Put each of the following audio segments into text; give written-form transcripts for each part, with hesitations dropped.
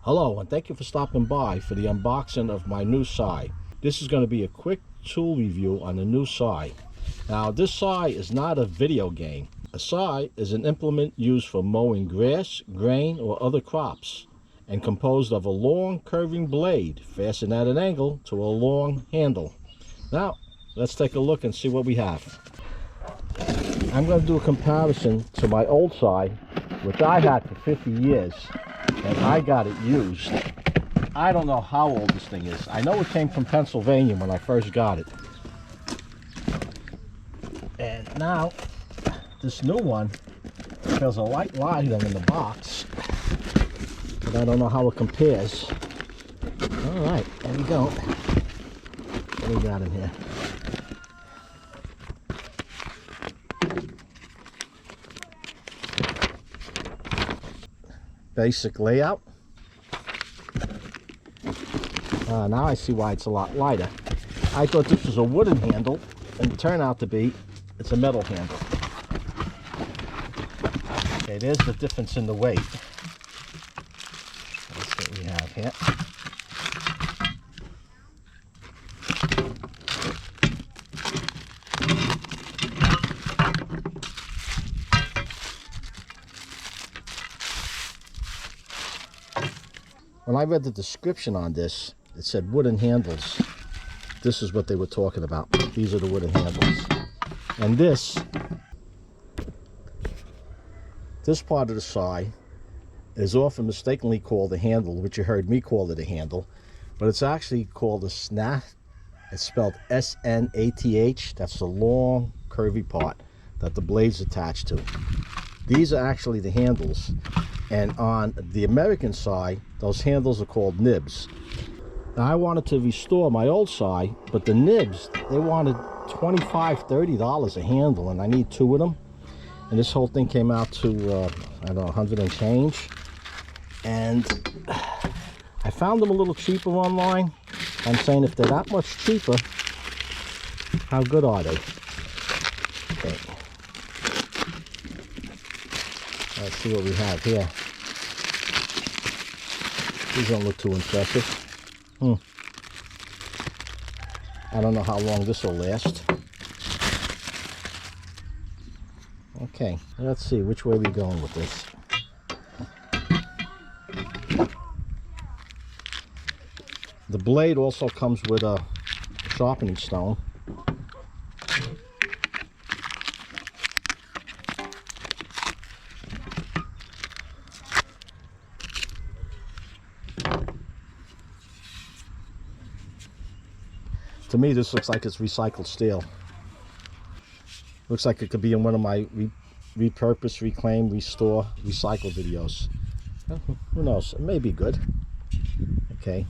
Hello, and thank you for stopping by for the unboxing of my new Sai. This is going to be a quick tool review on the new Sai. Now, this Sai is not a video game. A Sai is an implement used for mowing grass, grain, or other crops, and composed of a long curving blade fastened at an angle to a long handle. Now, let's take a look and see what we have. I'm going to do a comparison to my old Sai, which I had for 50 years. And I got it used. I don't know how old this thing is. I know it came from Pennsylvania when I first got it. And now, this new one feels a lot lighter than in the box. But I don't know how it compares. Alright, there we go. What do we got in here? Basic layout. Now I see why it's a lot lighter. I thought this was a wooden handle, and it turned out to be it's a metal handle. Okay, there's the difference in the weight. That's what we have here. When I read the description on this, it said wooden handles. This is what they were talking about. These are the wooden handles. And this part of the Sai is often mistakenly called a handle, which you heard me call it a handle, but it's actually called a snat. It's spelled S-N-A-T-H. That's the long, curvy part that the blade's attached to. These are actually the handles. And on the American Sai, those handles are called nibs. Now, I wanted to restore my old Sai, but the nibs, they wanted $25, $30 a handle, and I need two of them. And this whole thing came out to, I don't know, 100 and change. And I found them a little cheaper online. I'm saying if they're that much cheaper, how good are they? Okay. Let's see what we have here. These don't look too impressive. I don't know how long this will last. Okay, let's see which way we're going with this. The blade also comes with a sharpening stone. To me, this looks like it's recycled steel. Looks like it could be in one of my repurpose, reclaim, restore, recycle videos. Who knows? It may be good. Okay.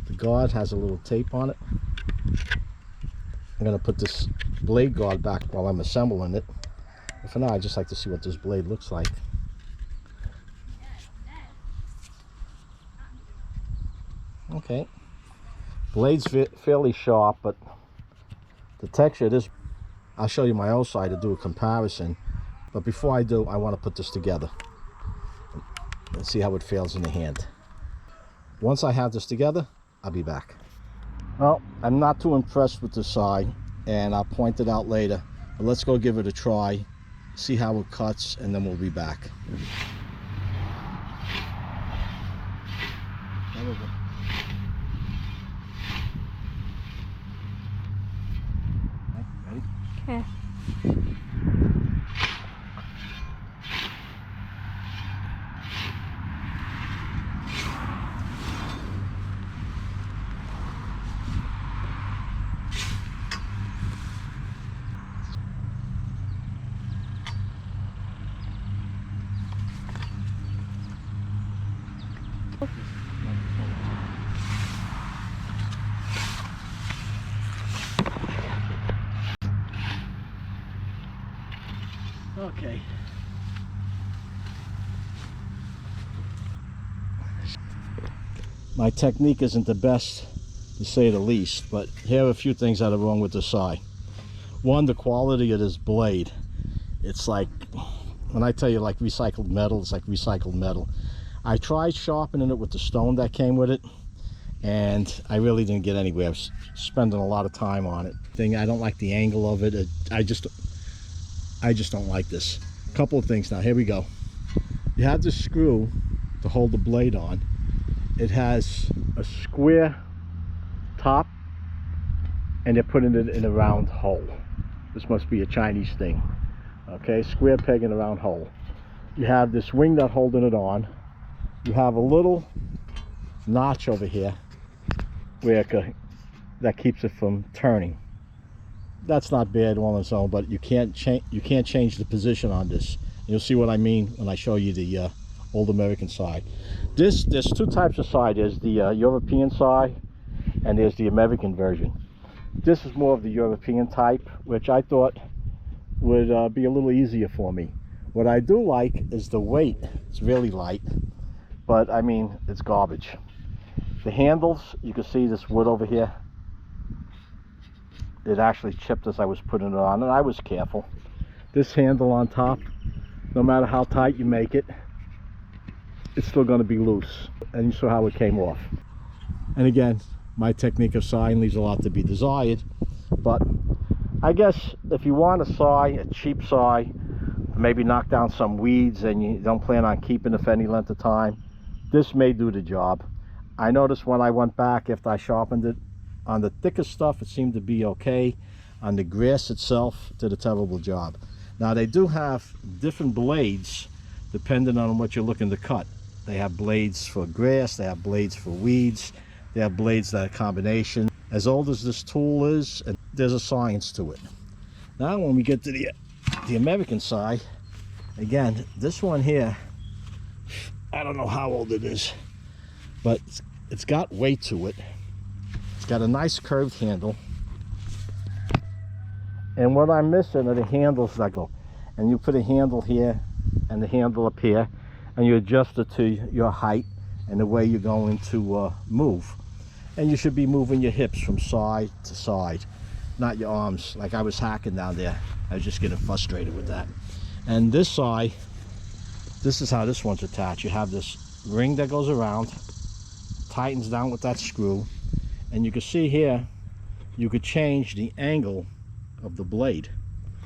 The guard has a little tape on it. I'm going to put this blade guard back while I'm assembling it. But for now, I just like to see what this blade looks like. Okay. Blade's fairly sharp, but the texture of this, I'll show you my old Sai to do a comparison. But before I do, I want to put this together and see how it feels in the hand. Once I have this together, I'll be back. Well, I'm not too impressed with the Sai, and I'll point it out later. But let's go give it a try, see how it cuts, and then we'll be back. There we go. Okay. Okay. My technique isn't the best, to say the least, but here are a few things that are wrong with the Sai. One, the quality of this blade. It's like, when I tell you like recycled metal, it's like recycled metal. I tried sharpening it with the stone that came with it, and I really didn't get anywhere. I was spending a lot of time on it. I don't like the angle of it. I just don't like this. A couple of things now. Here we go. You have this screw to hold the blade on. It has a square top, and they're putting it in a round hole. This must be a Chinese thing. Okay, square peg in a round hole. You have this wing that's holding it on. You have a little notch over here where that keeps it from turning. That's not bad all on its own, but you can't change the position on this. You'll see what I mean when I show you the old American side. There's two types of side. There's the European side, and there's the American version. This is more of the European type, which I thought would be a little easier for me. What I do like is the weight. It's really light, but I mean, it's garbage. The handles, you can see this wood over here. It actually chipped as I was putting it on, and I was careful. This handle on top, no matter how tight you make it, it's still going to be loose. And you saw how it came off. And again, my technique of sawing leaves a lot to be desired, but I guess if you want a saw, a cheap saw, maybe knock down some weeds and you don't plan on keeping it for any length of time, this may do the job. I noticed when I went back after I sharpened it, on the thicker stuff it seemed to be okay. On the grass itself, it did a terrible job. Now they do have different blades depending on what you're looking to cut. They have blades for grass, they have blades for weeds, they have blades that are a combination. As old as this tool is, and there's a science to it. Now when we get to the American side, again, this one here, I don't know how old it is, but it's got weight to it. It's got a nice curved handle. And what I'm missing are the handles that go. And you put a handle here and the handle up here, and you adjust it to your height and the way you're going to move. And you should be moving your hips from side to side, not your arms. Like I was hacking down there. I was just getting frustrated with that. And this side, this is how this one's attached. You have this ring that goes around, tightens down with that screw, and you can see here, you could change the angle of the blade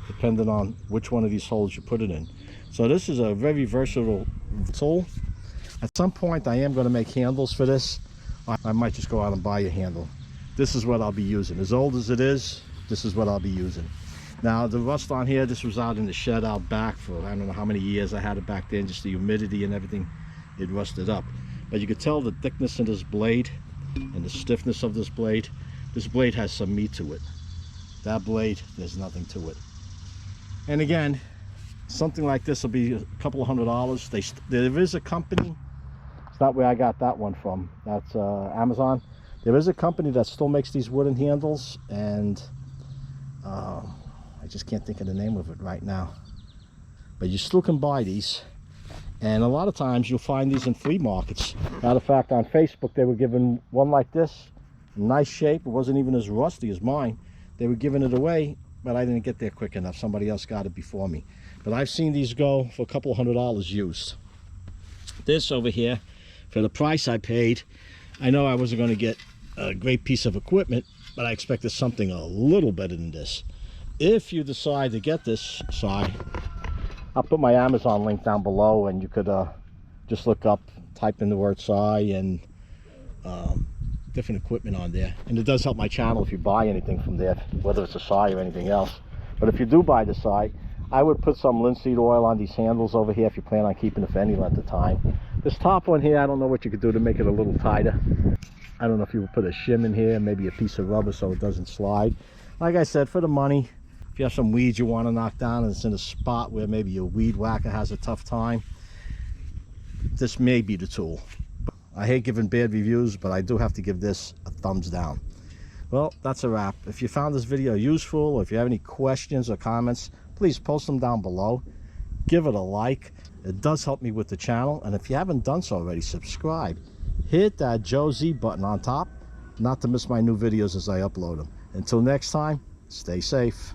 depending on which one of these holes you put it in. So this is a very versatile tool. At some point I am going to make handles for this. I might just go out and buy a handle. This is what I'll be using. As old as it is, this is what I'll be using. Now the rust on here, this was out in the shed out back for I don't know how many years I had it back then. Just the humidity and everything, it rusted up. But you could tell the thickness of this blade and the stiffness of this blade. This blade has some meat to it. That blade, there's nothing to it. And again, something like this will be a couple of $100. There is a company, it's not where I got that one from, that's Amazon. There is a company that still makes these wooden handles, and I just can't think of the name of it right now. But you still can buy these, and a lot of times you'll find these in flea markets. Matter of fact, on Facebook they were giving one like this, nice shape. It wasn't even as rusty as mine. They were giving it away, but I didn't get there quick enough. Somebody else got it before me. But I've seen these go for a couple of $100 used. This over here, for the price I paid, I know I wasn't going to get a great piece of equipment, but I expected something a little better than this. If you decide to get this side, I'll put my Amazon link down below, and you could just look up, type in the word saw and different equipment on there. And it does help my channel if you buy anything from there, whether it's a saw or anything else. But if you do buy the saw, I would put some linseed oil on these handles over here if you plan on keeping it for any length of time. This top one here, I don't know what you could do to make it a little tighter. I don't know if you would put a shim in here, maybe a piece of rubber so it doesn't slide. Like I said, for the money, if you have some weeds you want to knock down and it's in a spot where maybe your weed whacker has a tough time, this may be the tool. I hate giving bad reviews, but I do have to give this a thumbs down. Well, that's a wrap. If you found this video useful, or if you have any questions or comments, please post them down below. Give it a like. It does help me with the channel. And if you haven't done so already, subscribe. Hit that Joe Z button on top, not to miss my new videos as I upload them. Until next time, stay safe.